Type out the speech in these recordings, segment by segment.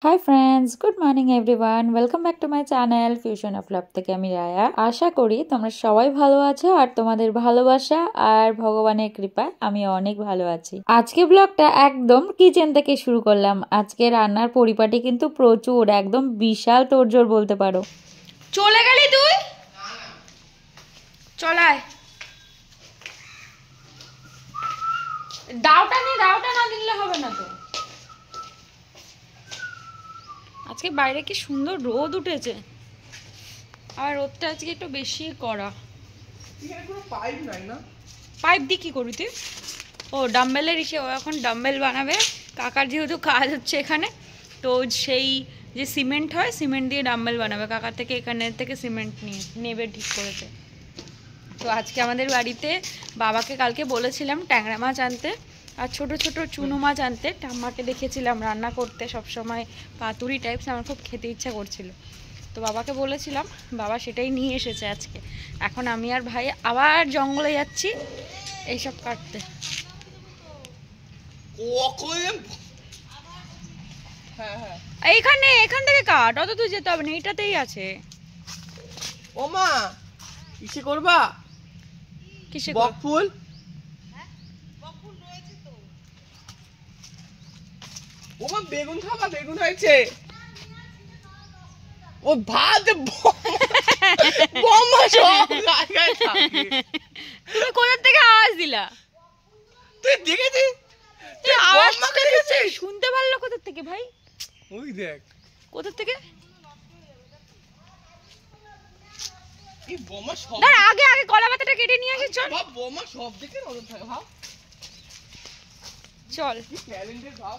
Hi friends, good morning everyone. Welcome back to my channel fusion of love থেকে আমি রায়া। আশা করি তোমরা সবাই ভালো আছো আর তোমাদের ভালোবাসা আর ভগবানের কৃপায় আমি অনেক ভালো আছি। আজকে ব্লগটা একদম কিচেন থেকে শুরু করলাম। আজকে রান্নার পরিপাটি কিন্তু প্রচুর, একদম বিশাল তোড়জোড় বলতে পারো। চলে গেলি তুই? চলায় দাওটা না দিলে হবে না তো। আজকে বাইরে কি সুন্দর রোদ উঠেছে, আর রোদটা আজকে একটু বেশি কড়া। পাইপ দিয়ে কি করবি তুই? ও ডাম্বেলের ও এখন ডাম্বেল বানাবে। কাকার যেহেতু কাজ হচ্ছে এখানে, তো সেই যে সিমেন্ট হয়, সিমেন্ট দিয়ে ডাম্বেল বানাবে। কাকার থেকে এখানে থেকে সিমেন্ট নেবে ঠিক করেছে। তো আজকে আমাদের বাড়িতে বাবাকে কালকে বলেছিলাম ট্যাংরা মাছ আনতে আর ছোট ছোট চুনো মাছ আনতে। ঠাম্মাকে দেখেছিলাম রান্না করতে সবসময় পাতুরি টাইপস, আমার খুব খেতে ইচ্ছা করছিল। তো বাবাকে বলেছিলাম, বাবা সেটাই নিয়ে এসেছে আজকে। এখন আমি আর ভাই আবার জঙ্গলে যাচ্ছি এইসব কাটতে। এখান থেকে কাট, অত তুই যেতে হবে না, এইটাতেই আছে। ও মা কিসে করবা? কিসে বকফুল? ও মা বেগুন খাবা? বেগুন হয়েছে। ও ভাত বোমা সব গায়ে থাকে। তুমি কোথা থেকে আওয়াজ দিলা? তুই দেখেছিস? তুই আওয়াজ দেখেছিস? শুনতে পারলো কোথা থেকে ভাই? ওই দেখ কোথা থেকে? এই বোমা সব দাঁড়া, আগে কলা পাতাটা কেটে নিয়ে আসি। চল বাপ, বোমা সব দিকে নজর থাকে। ভাব চল, কি ট্যালেন্টেড ভাব।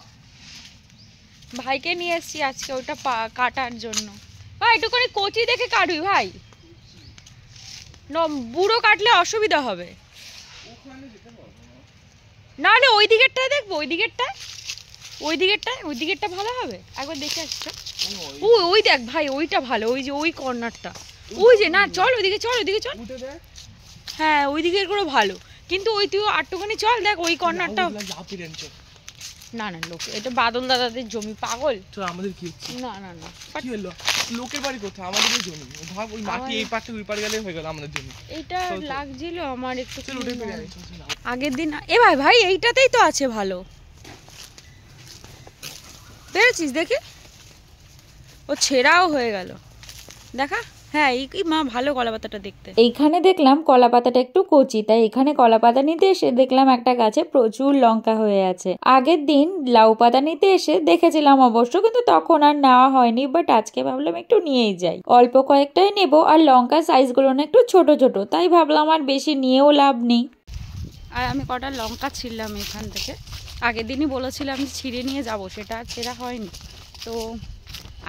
ভাইকে নিয়ে এসছি আজকে ওটা কাটার জন্য। ভাই একটুখানি কচি দেখে কাটবি ভাই, বুড়ো কাটলে অসুবিধা হবে। নাহলে ওই দিকেরটায় দেখবো, ওই দিকেরটা ভালো হবে। একবার দেখে আসছো? ওই দেখ ভাই, ওইটা ভালো, ওই যে ওই কর্নারটা, ওই যে না, চল ওইদিকে চল। হ্যাঁ ওই দিকের গুলো ভালো, কিন্তু ওই তুই আটটুখানি চল, দেখ ওই কর্নারটা। না না, লোক এটা বাদল দাদাদের জমি, পাগল। তো আমাদের কি হচ্ছে? না না না, কি হলো? লোকের বাড়ি কোথায়? আমাদের জমি। ভাব ওই মাটি এই পাটে ওই পাড়ে গেলে হয়ে গেল আমাদের জমি। এটা লাগছিল আমার একটু। চল উঠে ফিরে আই। আগের দিন ভাই এইটাতেই তো আছে ভালো, পেরেছিস? দেখি ও ছেঁড়াও হয়ে গেল, দেখা। হ্যাঁ এই মা ভালো কলা পাতাটা দেখতে। এইখানে দেখলাম কলা পাতাটা একটু কচি, তাই এখানে কলা পাতা নিতে এসে দেখলাম একটা গাছে প্রচুর লঙ্কা হয়ে আছে। আগের দিন লাউ পাতা নিতে এসে দেখেছিলাম অবশ্য, কিন্তু তখন আর নেওয়া হয়নি। বাট আজকে ভাবলাম একটু নিয়েই যাই, অল্প কয়েকটাই নেব। আর লঙ্কার সাইজগুলো না একটু ছোট ছোট, তাই ভাবলাম আর বেশি নিয়েও লাভ নেই। আর আমি কটা লঙ্কা ছিঁড়লাম এখান থেকে। আগের দিনই বলেছিলাম যে ছিঁড়ে নিয়ে যাব, সেটা আর ছেঁড়া হয়নি। তো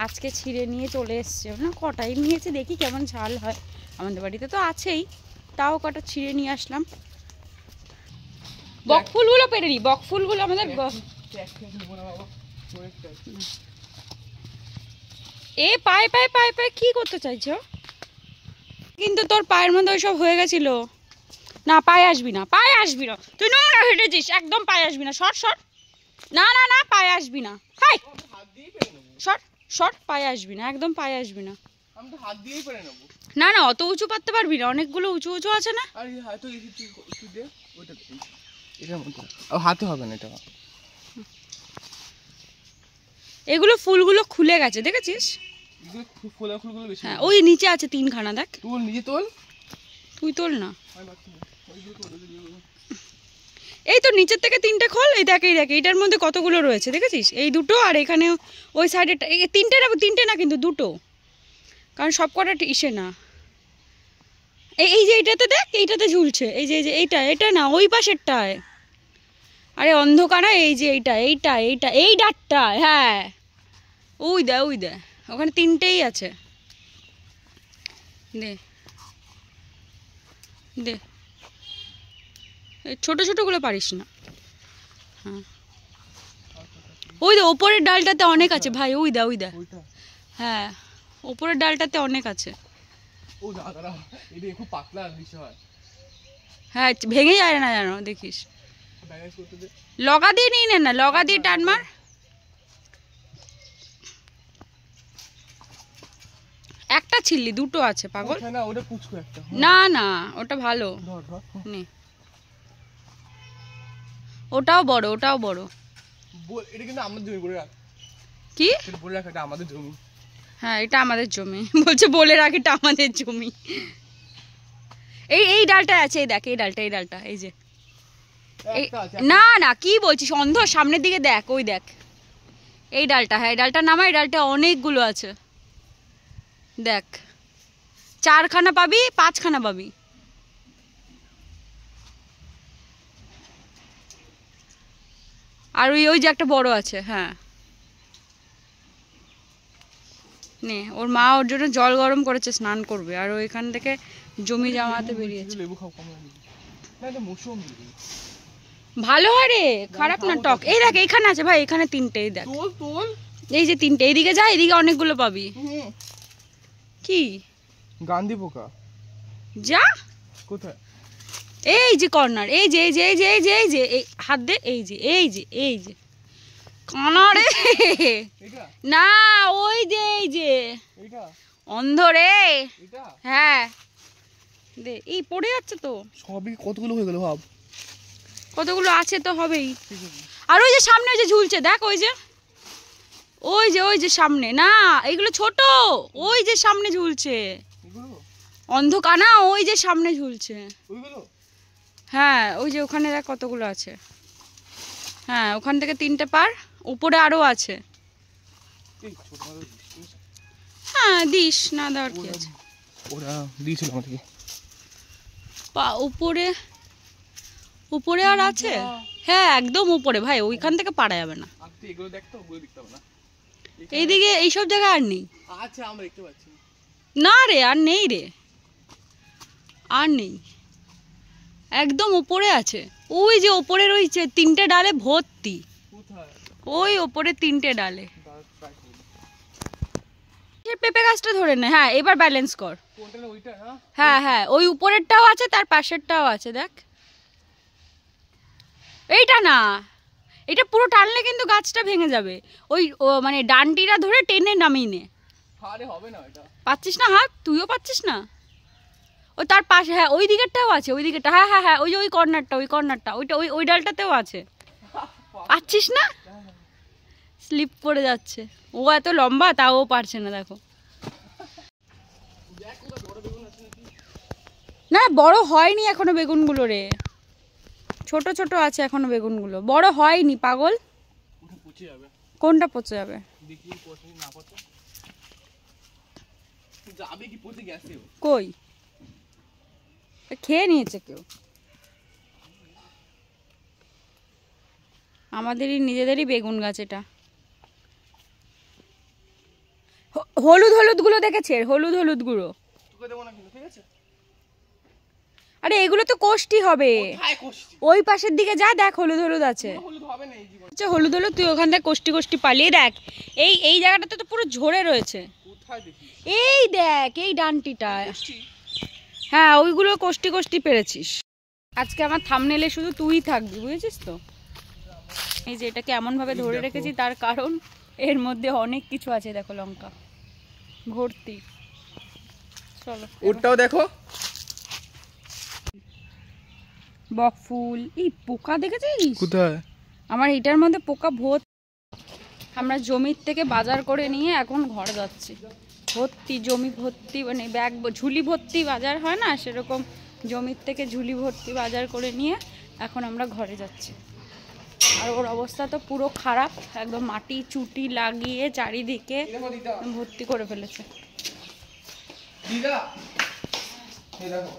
আজকে ছিঁড়ে নিয়ে চলে এসছে। না কটাই নিয়েছে, দেখি কেমন ঝাল হয়। আমাদের বাড়িতে তো আছেই, তাও কটা ছিঁড়ে নিয়ে আসলাম। বকফুলগুলো পেরে নি, বকফুলগুলো আমাদের পায়ে পায়ে পায়ে পায়ে কি করতে চাইছো? কিন্তু তোর পায়ের মধ্যে ওইসব হয়ে গেছিল না। পায়ে আসবি না, পায়ে আসবি না, তুই নোংরা হেঁটেছিস, একদম পায়ে আসবি না। সর সর, না না না, পায়ে আসবি না। হাই সর সর, পায়ে আসবি না, একদম পায়ে আসবি না। আমি তো হাত দিয়েই পেরে নেব। না না, অত উঁচু পারতে পারবি না, অনেকগুলো উঁচু উঁচু আছে না। আর হয়তো একটু দে ওটা, এটার মধ্যে হাতে হবে না এটা। এগুলো ফুলগুলো খুলে গেছে, দেখেছিস? ফুলগুলো বেশি। হ্যাঁ ওই নিচে আছে তিনখানা, দেখ। তুই নিজে তোল, তুই তোল না। এই তো নিচের থেকে তিনটে খোল, এই দেখ এই দেখ, এইটার মধ্যে কতগুলো রয়েছে দেখেছিস? এই দুটো, আর এখানে ওই সাইডে তিনটে না কিন্তু দুটো, কারণ সব কটা ইসে না। এই যে এইটাতে দেখ, এইটাতে ঝুলছে, এই যে এইটা না, ওই পাশেরটায়। আরে অন্ধকার, এই যে এইটা এই ডাটটা, হ্যাঁ ওই দে ওখানে তিনটেই আছে। দে দে, ছোট ছোটগুলো পারিস না। হ্যাঁ ওই দে, ওপরের ডালটাতে অনেক আছে ভাই, ওই দে। হ্যাঁ ওপরের ডালটাতে অনেক আছে। ও দাদা এটা খুব পাতলা বিষয়। হ্যাঁ ভেঙে যায় না জানো, দেখিস। লগা দিয়ে নিয়ে নে না, লগা দিয়ে টান মার। ছিললি? দুটো আছে পাগল। না ওটা পুচকু একটা। না না ওটা ভালো। ধর ধর নে ওটাও বড়, ওটাও বড়। এটা কিন্তু আমাদের জমি, বলে রাখ। কি এটা বলে রাখ, এটা আমাদের জমি। হ্যাঁ এটা আমাদের জমি। বলছে বলে রাখ এটা আমাদের জমি। এই এই ডালটা আছে, এই দেখ এই ডালটা, এই ডালটা এই যে না না কি বলছিস অন্ধ, সামনের দিকে দেখ, ওই দেখ এই ডালটা। হ্যাঁ এই ডালটা নামা, এই ডালটা অনেকগুলো আছে দেখ, 4খানা পাবি, 5খানা পাবি। আর ওই ওই যে একটা বড় আছে। হ্যাঁ নে, ওর মা ওর জন্য জল গরম করেছে, স্নান করবে। আর ওইখান থেকে জমি জামাতে বেরিয়েছে। লেবু খাও কম লাগে না, এটা মৌসুমী। ভালো হয় রে, খারাপ না, টক। এই দেখ এইখানে আছে ভাই, এখানে 3টে, এই দেখ তোল তোল, এই যে 3টে। এইদিকে যা, এদিকে অনেকগুলো পাবি। কি গান্ধী পোকা যা কোথায়? এই যে কর্নার, এই যে এই যে এই যে এই যে এই যে এই হাত দে, এই যে এই যে এই যে কানা রে। এটা না ওই যে এই যে এটা অন্ধ রে। এটা হ্যাঁ দে, এই পড়ে যাচ্ছে তো। সবই কতগুলো হয়ে গেল ভাব। কতগুলো আছে তো হবেই। আর ওই যে সামনে ওই যে ঝুলছে দেখ, ওই যে ওই যে ওই যে সামনে, না এইগুলো ছোট, ওই যে সামনে ঝুলছে এগুলো অন্ধ কানা, ওই যে সামনে ঝুলছে। ওইগুলো হ্যাঁ ওই যে ওখানে দেখ কতগুলো আছে। হ্যাঁ ওখান থেকে 3টে পার, উপরে আরো আছে। এই ছোট মাছ হ্যাঁ দিস, না দেওয়ার কি আছে। ওরা দিয়েছিল আমাদেরকে। উপরে উপরে আর আছে। হ্যাঁ একদম উপরে ভাই, ওইখান থেকে পারা যাবে না। আর তুই এগুলো দেখ তো, ওগুলো দেখতে হবে না। এইদিকে এইসব জায়গায় আর নেই। আচ্ছা আমরা দেখতে পাচ্ছি না রে আর নেই রে, আর নেই, একদম উপরে আছে। ওই যে উপরের ওই 3টে ডালে ভর্তি, কোথায়? ওই উপরে 3টে ডালে। পেঁপে গাছটা ধরে নে। হ্যাঁ এবার ব্যালেন্স কর। কোনটা না ওইটা? হ্যাঁ হ্যাঁ ওই উপরেরটাও আছে, তার পাশেরটাও আছে দেখ। এইটা না, এটা পুরো টানলে কিন্তু গাছটা ভেঙে যাবে। ওই মানে ডান্ডিটা ধরে টেনে নামিয়ে নে। আরে হবে না এটা। পাচ্ছিস না হাত? তুইও পাচ্ছিস না? ওই তার পাশে, হ্যাঁ ওই দিকেরটাও আছে, ওই দিকেরটা। হ্যাঁ হ্যাঁ হ্যাঁ ওই যে ওই কর্নারটা, ওই কর্নারটা, ওইটা ওই ওই ডালটাতেও আছে। পাচ্ছিস না? স্লিপ করে যাচ্ছে। ও এত লম্বা তাও ও পারছে না, দেখো। না বড় হয়নি এখনো বেগুনগুলো রে, ছোট ছোট আছে এখনো বেগুনগুলো, বড় হয়নি পাগল। ওটা পচে যাবে। কোনটা পচে যাবে? দেখি পচে না পচে যাবে কি, পচে গেছে। কই খেয়ে নিয়েছে কেউ? আমাদেরই নিজেদেরই বেগুন গাছ এটা। হলুদ হলুদ গুলো দেখেছে, হলুদ হলুদ গুলো। তোকে দেবো না কিন্তু, ঠিক আছে? আরে এগুলো তো কোষ্টি হবে। কোথায় কোষ্টি? ওই পাশের দিকে যা, দেখ হলুদ হলুদ আছে। হলুদ হবে না এই জীবন। আচ্ছা হলুদ হলুদ, তুই ওখান থেকে কোষ্টি কোষ্টি পালিয়ে দেখ। এই এই জায়গাটাতে তো পুরো ঝরে রয়েছে। কোথায় দেখি? এই দেখ এই ডানটিটা। কোষ্টি? হ্যাঁ ওইগুলো কোষ্টি কোষ্টি পেরেছিস। আজকে আমার থাম্বনেলে শুধু তুই থাকবি, বুঝেছিস তো? এই যে এটাকে এমন ভাবে ধরে রেখেছি, তার কারণ এর মধ্যে অনেক কিছু আছে। দেখো লঙ্কা ভর্তি। চলো ওটাও দেখো, বকফুল। এই পোকা দেখেছিস? কোথায়? আমার এটার মধ্যে পোকা ভর্তি। আমরা জমির থেকে বাজার করে নিয়ে এখন ঘরে যাচ্ছি। ভর্তি জমি ভর্তি, মানে ব্যাগ ঝুলি ভর্তি বাজার হয় না, সেরকম জমির থেকে ঝুলি ভর্তি বাজার করে নিয়ে এখন আমরা ঘরে যাচ্ছি। আর ওর অবস্থা তো পুরো খারাপ, একদম মাটি চুটি লাগিয়ে চারিদিকে ভর্তি করে ফেলেছে। দিদা এই দেখো,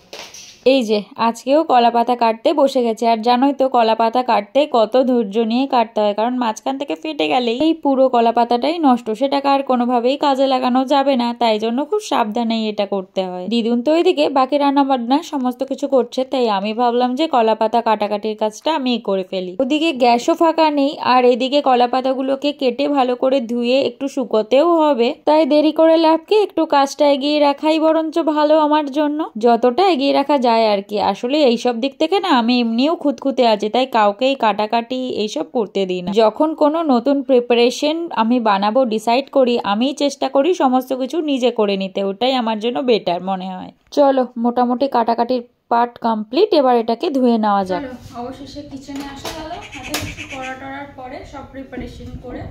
এই যে আজকেও কলা পাতা কাটতে বসে গেছে। আর জানোই তো কলা পাতা কাটতে কত ধৈর্য নিয়ে কাটতে হয়, কারণ মাঝখান থেকে ফেটে গেলেই এই পুরো কলা পাতাটাই নষ্ট, সেটাকে আর কোনোভাবেই কাজে লাগানো যাবে না। তাই জন্য খুব সাবধানেই এটা করতে হয়। দিদুন তো ওইদিকে বাকি রান্না বান্না সমস্ত কিছু করছে, তাই আমি ভাবলাম যে কলা পাতা কাটাকাটির কাজটা আমি করে ফেলি। ওদিকে গ্যাসও ফাঁকা নেই, আর এদিকে কলা পাতাগুলোকে কেটে ভালো করে ধুয়ে একটু শুকোতেও হবে। তাই দেরি করে লাভ কি, একটু কাজটা এগিয়ে রাখাই বরঞ্চ ভালো আমার জন্য। যতটা এগিয়ে রাখা যায় আর কি। আসলে এইসব দিক থেকে না আমি এমনিও খুঁতখুঁতে আছি, তাই কাউকেই কাটাকাটি এইসব করতে দিই না। যখন কোনো নতুন প্রিপারেশন আমি বানাবো ডিসাইড করি, আমিই চেষ্টা করি সমস্ত কিছু নিজে করে নিতে, ওটাই আমার জন্য বেটার মনে হয়। চলো মোটামুটি কাটাকাটির পার্ট কমপ্লিট, এবার এটাকে ধুয়ে নেওয়া যাক। অবশেষে কিচেনে আসা গেল, হাতে একটু কড়া টড়ার পরে সব প্রিপারেশন করে।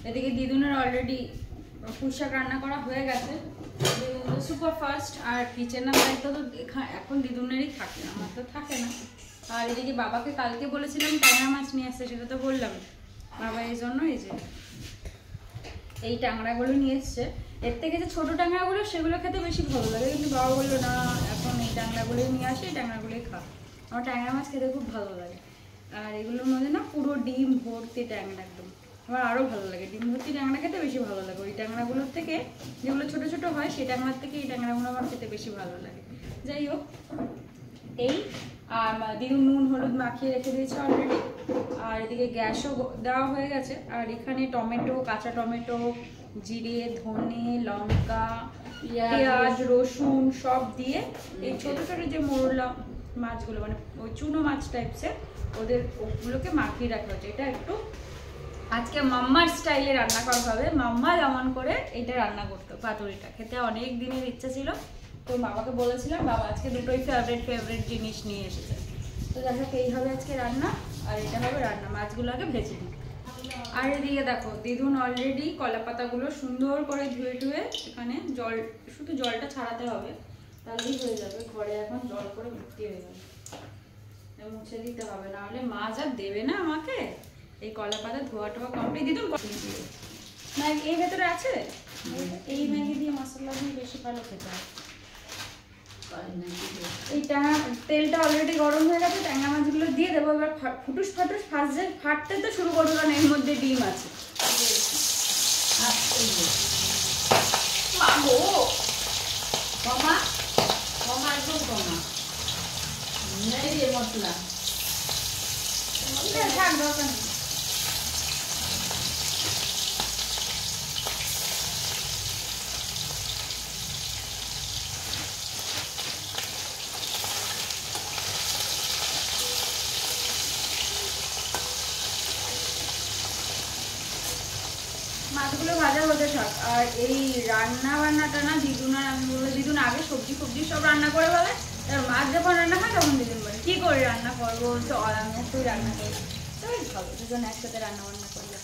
এদিকে দিদুনের অলরেডি পুঁইশাক রান্না করা হয়ে গেছে, সুপার ফাস্ট। আর কিচেনের দায়িত্ব তো এখন দিদুনেরই থাকে, আমার তো থাকে না। আর এদিকে বাবাকে কালকে বলেছিলাম ট্যাংরা মাছ নিয়ে আসতে, সেটা তো বললাম। বাবা এই জন্য এই যে এই ট্যাংরাগুলো নিয়ে এসছে। এর থেকে যে ছোটো ট্যাংরাগুলো সেগুলো খেতে বেশি ভালো লাগে, কিন্তু বাবা বললো না এখন এই ট্যাংরাগুলোই নিয়ে আসে, এই ট্যাংরাগুলোই খা। আমার ট্যাংরা মাছ খেতে খুব ভালো লাগে। আর এগুলোর মধ্যে না পুরো ডিম ভর্তি ট্যাংরা, একদম আমার আরও ভালো লাগে। ডিম ভর্তি ট্যাংরা খেতে বেশি ভালো লাগে। ওই ট্যাংরাগুলোর থেকে যেগুলো ছোটো ছোটো হয় সেই ট্যাংরার থেকে এই ট্যাংরাগুলো আমার খেতে বেশি ভালো লাগে। যাই হোক, এই আর দিদু নুন হলুদ মাখিয়ে রেখে দিয়েছে অলরেডি। আর এদিকে গ্যাসও দেওয়া হয়ে গেছে। আর এখানে টমেটো, কাঁচা টমেটো, জিরে, ধনে, লঙ্কা, পেঁয়াজ, রসুন সব দিয়ে এই ছোটো ছোটো যে মোরলা মাছগুলো, মানে ওই চুনো মাছ টাইপসের, ওগুলোকে মাখিয়ে রাখা হচ্ছে। এটা একটু আজকে মাম্মার স্টাইলে রান্না করা হবে। মাম্মা যেমন করে এটা রান্না করতো, পাতুরিটা খেতে অনেক দিনের ইচ্ছা ছিল, তো বাবাকে বলেছিলাম, বাবা আজকে দুটোই ফেভারিট জিনিস নিয়ে এসেছে। তো দেখা এই হবে আজকে রান্না, আর এটা হবে রান্না। মাছগুলো আগে ভেজে দিই। আর এদিকে দেখো দিদুন অলরেডি কলা পাতাগুলো সুন্দর করে ধুয়ে ধুয়ে এখানে জল, শুধু জলটা ছাড়াতে হবে তাহলেই হয়ে যাবে। ঘরে এখন জল করে ভর্তি হয়ে যাবে, মুছে দিতে হবে, না হলে মাছ আর দেবে না আমাকে। এই কলা পাতা ধোয়া টোয়া কমপ্লিট। দিদুন না এই ভেতরে আছে, এই ম্যাগি দিয়ে মশলা দিয়ে বেশি ভালো খেতে হয়। এইটা তেলটা অলরেডি গরম হয়ে গেছে, ট্যাংরা মাছগুলো দিয়ে দেবো। এবার ফুটুস ফাটুস ফাটতে তো শুরু করবো, কারণ এর মধ্যে ডিম আছে। মশলা থাক দরকার নেই। মাছগুলো ভাজা হতে থাক। আর এই রান্না বান্নাটা না দিদুন আর আমি বলবো, দিদুন আগে সবজি সব রান্না করে বলে, এবার মাছ যখন রান্না হয় তখন দিদুন বলে কি করে রান্না করবো, তো আমি তুই রান্না করবি। তো ভালো দুজন একসাথে রান্না বান্না করলে।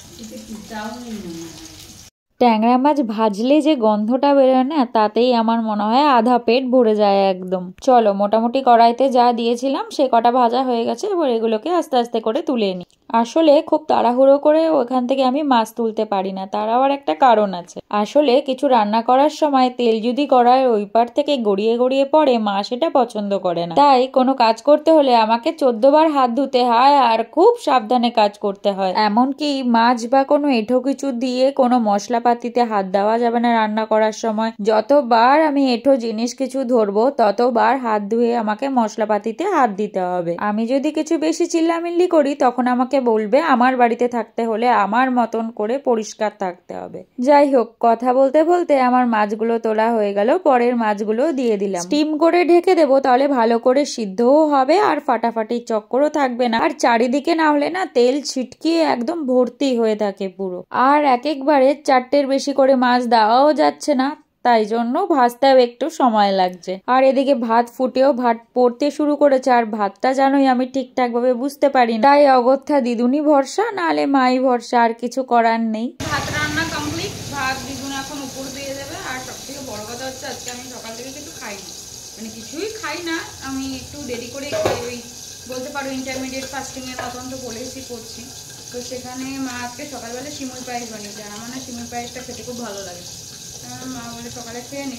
ট্যাংরা মাছ ভাজলে যে গন্ধটা বেরোয় না, তাতেই আমার মনে হয় আধা পেট ভরে যায় একদম। চলো মোটামুটি কড়াইতে যা দিয়েছিলাম সে কটা ভাজা হয়ে গেছে, এবার এগুলোকে আস্তে আস্তে করে তুলে নিই। আসলে খুব তাড়াহুড়ো করে ওখান থেকে আমি মাছ তুলতে পারি না, তার আবার একটা কারণ আছে। আসলে কিছু রান্না করার সময় তেল যদি কড়াইয়ের ওই পার থেকে গড়িয়ে গড়িয়ে পড়ে, মা সেটা পছন্দ করে না। তাই কোনো কাজ করতে হলে আমাকে 14 বার হাত ধুতে হয়, আর খুব সাবধানে কাজ করতে হয়। এমনকি মাছ বা কোনো এঁঠো কিছু দিয়ে কোনো মশলাপাতিতে হাত দেওয়া যাবে না রান্না করার সময়। যতবার আমি এঁঠো জিনিস কিছু ধরবো ততবার হাত ধুয়ে আমাকে মশলাপাতিতে হাত দিতে হবে। আমি যদি কিছু বেশি চিল্লামিল্লি করি তখন আমাকে বলবে আমার বাড়িতে থাকতে হলে আমার মতন করে পরিষ্কার থাকতে হবে। যাই হোক, কথা বলতে বলতে আমার মাছগুলো তোলা হয়ে গেল, পরের মাছগুলো দিয়ে দিলাম। স্টিম করে ঢেকে দেবো, তাহলে ভালো করে সিদ্ধও হবে আর ফাটাফাটি চক্করও থাকবে না। আর চারিদিকে না হলে না তেল ছিটকিয়ে একদম ভর্তি হয়ে থাকে পুরো। আর একবারে 4টের বেশি করে মাছ দেওয়াও যাচ্ছে না, তাই জন্য ভাজতেও একটু সময় লাগছে। আর এদিকে ভাত ফুটেও ভাত পড়তে শুরু করেছে, আর ভাতটা জানোই আমি ঠিকঠাক ভাবে বুঝতে পারি না, তাই অগত্যা দিদুনি ভরসা, নালে মাই ভরসা, আর কিছু করার নেই। ভাত রান্না কমপ্লিট, ভাত দিদুন এখন উপর দিয়ে দেবে। আর সব থেকে বড় কথা হচ্ছে আজকে আমি সকাল থেকে কিছু খাইনি, মানে কিছুই খাই না, আমি একটু দেরি করে খাই। ওই বলতে পারো ইন্টারমিডিয়েট ফাস্টিং এর মতন তো বলেছি করছি। তো সেখানে মা আজকে সকালবেলা শিমুই পায়েস বানিয়েছে, আর আমার না শিমুই পায়েসটা খেতে খুব ভালো লাগে। মা বলে সকালে খেয়ে নি।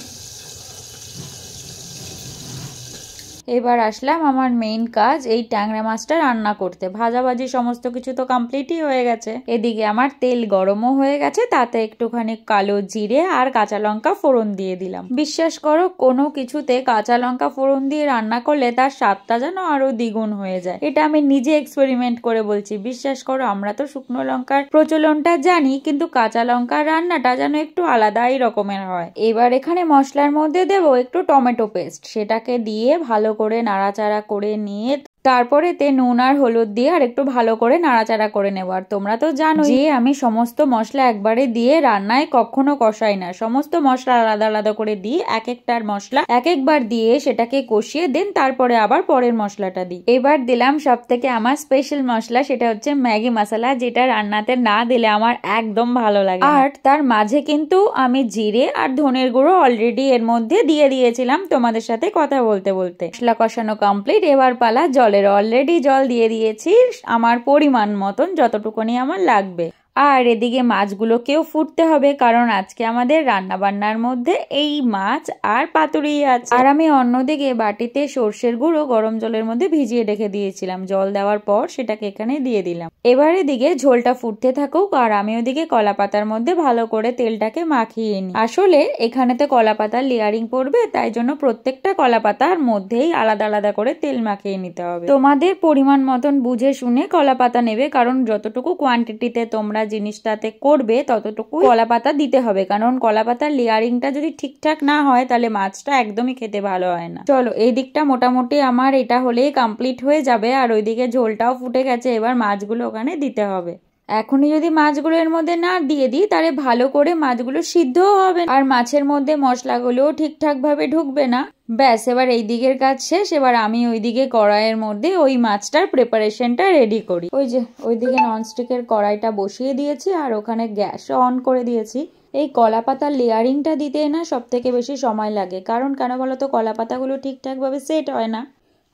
এবার আসলাম আমার মেইন কাজ, এই ট্যাংরা মাছটা রান্না করতে। ভাজাভাজি সমস্ত কিছু তো কমপ্লিটই হয়ে গেছে। এদিকে আমার তেল গরমও হয়ে গেছে, তাতে একটুখানি কালো জিরে আর কাঁচা লঙ্কা ফোড়ন দিয়ে দিলাম। বিশ্বাস করো, কোনো কিছুতে কাঁচা লঙ্কা ফোড়ন দিয়ে রান্না করলে তার স্বাদটা যেন আরো দ্বিগুণ হয়ে যায়। এটা আমি নিজে এক্সপেরিমেন্ট করে বলছি। বিশ্বাস করো, আমরা তো শুকনো লঙ্কার প্রচলনটা জানি, কিন্তু কাঁচা লঙ্কার রান্নাটা যেন একটু আলাদাই রকমের হয়। এবার এখানে মশলার মধ্যে দেবো একটু টমেটো পেস্ট, সেটাকে দিয়ে ভালো করে নাড়াচাড়া করে নিয়ে তারপরে তে নুন আর হলুদ দিয়ে আর একটু ভালো করে নাড়াচাড়া করে নেব। আর তোমরা তো জানো যে আমি সমস্ত মশলা একবারে দিয়ে রান্নায় কখনো কষাই না, সমস্ত মশলা আলাদা আলাদা করে দিয়ে এক একটার মশলা এক একবার দিয়ে সেটাকে কষিয়ে দেন, তারপরে আবার পরের মশলাটা দিই। এবার দিলাম সব থেকে আমার স্পেশাল মশলা, সেটা হচ্ছে ম্যাগি মশলা, যেটা রান্নাতে না দিলে আমার একদম ভালো লাগে। আর তার মাঝে কিন্তু আমি জিরে আর ধনের গুঁড়ো অলরেডি এর মধ্যে দিয়ে দিয়েছিলাম তোমাদের সাথে কথা বলতে বলতে। মশলা কষানো কমপ্লিট, এবার পালা জলের। অলরেডি জল দিয়ে দিয়েছি আমার পরিমাণ মতন, যতটুকুনি আমার লাগবে। আর এদিকে মাছগুলোকেও ফুটতে হবে, কারণ আজকে আমাদের রান্না বান্নার মধ্যে এই মাছ আর পাতুরি আছে। আর আমি অন্যদিকে বাটিতে সর্ষের গুঁড়ো গরম জলের মধ্যে ভিজিয়ে রেখে দিয়েছিলাম, জল দেওয়ার পর সেটাকে এখানে দিয়ে দিলাম। এবার এদিকে ঝোলটা ফুটতে থাকুক আর আমি ওদিকে কলা পাতার মধ্যে ভালো করে তেলটাকে মাখিয়ে নিই। আসলে এখানেতে কলা পাতার লেয়ারিং পড়বে, তাই জন্য প্রত্যেকটা কলা পাতার মধ্যেই আলাদা আলাদা করে তেল মাখিয়ে নিতে হবে। তোমাদের পরিমাণ মতন বুঝে শুনে কলা পাতা নেবে, কারণ যতটুকু কোয়ান্টিটিতে তোমরা জিনিসটাতে করবে ততটুকু কলা পাতা দিতে হবে, কারণ কলা পাতার লেয়ারিংটা যদি ঠিকঠাক না হয় তাহলে মাছটা একদমই খেতে ভালো হয় না। চলো এই দিকটা মোটামুটি আমার এটা হলেই কমপ্লিট হয়ে যাবে, আর ওইদিকে ঝোলটাও ফুটে গেছে। এবার মাছগুলো ওখানে দিতে হবে। এখনই যদি মাছগুলো এর মধ্যে না দিয়ে দিই তাহলে ভালো করে মাছগুলো সিদ্ধও হবে আর মাছের মধ্যে মশলাগুলোও ঠিকঠাক ভাবে ঢুকবে না। ব্যাস, এবার এই দিকের কাজ শেষ। এবার আমি ওইদিকে কড়াইয়ের মধ্যে ওই মাছটার প্রিপারেশনটা রেডি করি। ওই যে ওইদিকে ননস্টিকের কড়াইটা বসিয়ে দিয়েছি আর ওখানে গ্যাস অন করে দিয়েছি। এই কলা পাতার লেয়ারিংটা দিতে না সব থেকে বেশি সময় লাগে, কারণ কেন বলতো কলা পাতাগুলো ঠিকঠাক ভাবে সেট হয় না।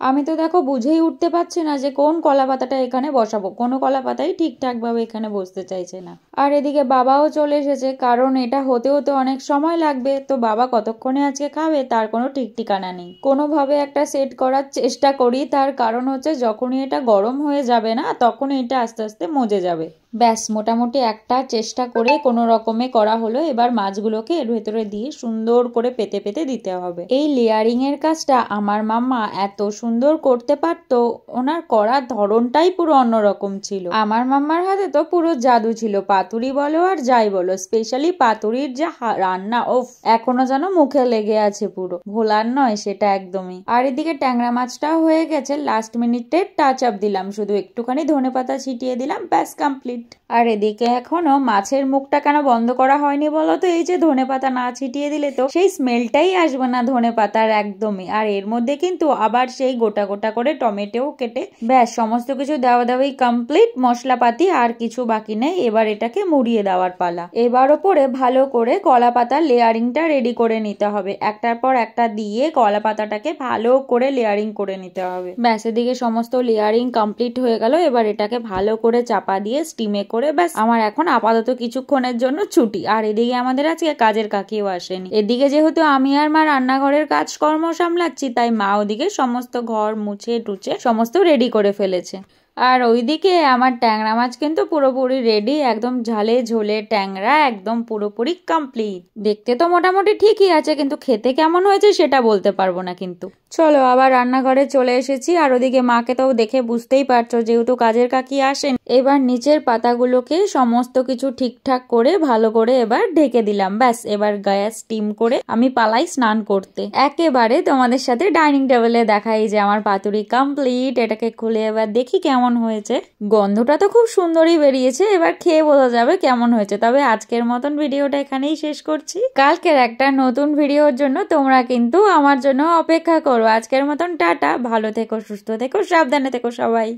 আমি তো দেখো বুঝেই উঠতে পারছি না যে কোন কলা পাতাটা এখানে বসাবো, কোনো কলা পাতাই ঠিকঠাক ভাবে এখানে বসতে চাইছে না। আর এদিকে বাবাও চলে এসেছে, কারণ এটা হতে হতে অনেক সময় লাগবে। তো বাবা কতক্ষণে আজকে খাবে তার কোনো ঠিক ঠিকানা নেই। কোনোভাবে একটা সেট করার চেষ্টা করি, তার কারণ হচ্ছে যখনই এটা গরম হয়ে যাবে না তখনই এটা আস্তে আস্তে মজে যাবে। ব্যাস, মোটামুটি একটা চেষ্টা করে কোনো রকমে করা হলো। এবার মাছগুলোকে এর ভেতরে দিয়ে সুন্দর করে পেতে পেতে দিতে হবে। এই লেয়ারিং এর কাজটা আমার মাম্মা এত সুন্দর করতে পারতো, ওনার করার ধরনটাই পুরো অন্যরকম ছিল। আমার মাম্মার হাতে তো পুরো জাদু ছিল, পাতুরি বলো আর যাই বলো। স্পেশালি পাতুরির যে রান্না, ওফ, এখনো যেন মুখে লেগে আছে, পুরো ভোলার নয় সেটা একদমই। আর এদিকে ট্যাংরা মাছটাও হয়ে গেছে, লাস্ট মিনিটে টাচ আপ দিলাম, শুধু একটুখানি ধনেপাতা ছিটিয়ে দিলাম, ব্যাস কমপ্লিট। আর এদিকে এখনো মাছের মুখটা কেন বন্ধ করা হয়নি বলতো, এই যে ধনেপাতা না ছিটিয়ে দিলে তো সেই স্মেলটাই আসবে না ধনেপাতার একদমই। আর এর মধ্যে কিন্তু আবার সেই গোটা গোটা করে টমেটোও কেটে, ব্যাস সমস্ত কিছু দেওয়া দেওয়াই কমপ্লিট। মশলাপাতি আর কিছু বাকি নেই, এবার এটাকে মুড়িয়ে দেওয়ার পালা। এবার ওপরে ভালো করে কলা পাতার লেয়ারিংটা রেডি করে নিতে হবে, একটার পর একটা দিয়ে কলা পাতাটাকে ভালো করে লেয়ারিং করে নিতে হবে। ব্যাস, এদিকে সমস্ত লেয়ারিং কমপ্লিট হয়ে গেল। এবার এটাকে ভালো করে চাপা দিয়ে স্টিমে করে ব্যাস আমার এখন আপাতত কিছুক্ষণের জন্য ছুটি। আর এদিকে আমাদের আজকে কাজের কাকিও আসেনি। এদিকে যেহেতু আমি আর মা রান্নাঘরের কাজকর্ম সামলাচ্ছি, তাই মা ওদিকে সমস্ত ঘর মুছে টুছে সমস্ত রেডি করে ফেলেছে। আর ওইদিকে আমার ট্যাংরা মাছ কিন্তু পুরোপুরি রেডি, একদম ঝালে ঝোলে ট্যাংরা একদম পুরোপুরি কমপ্লিট। দেখতে তো মোটামুটি ঠিকই আছে, কিন্তু খেতে কেমন হয়েছে সেটা বলতে পারবো না। কিন্তু চলো আবার রান্নাঘরে চলে এসেছি। আর ওদিকে মাকে তো দেখে বুঝতেই পারছো, যেহেতু কাজের কাকি আসেন। এবার নিচের পাতাগুলোকে সমস্ত কিছু ঠিকঠাক করে ভালো করে এবার ঢেকে দিলাম। ব্যাস, এবার গ্যাস স্টিম করে আমি পালাই স্নান করতে। একেবারে তোমাদের সাথে ডাইনিং টেবিলে দেখাই যে আমার পাতুরি কমপ্লিট। এটাকে খুলে এবার দেখি কেমন হয়েছে। গন্ধটা তো খুব সুন্দরই বেরিয়েছে, এবার খেয়ে বোঝা যাবে কেমন হয়েছে। তবে আজকের মতন ভিডিওটা এখানেই শেষ করছি। কালকের একটা নতুন ভিডিওর জন্য তোমরা কিন্তু আমার জন্য অপেক্ষা করো। আজকের মতন টাটা, ভালো থেকো, সুস্থ থেকো, সাবধানে থেকো সবাই।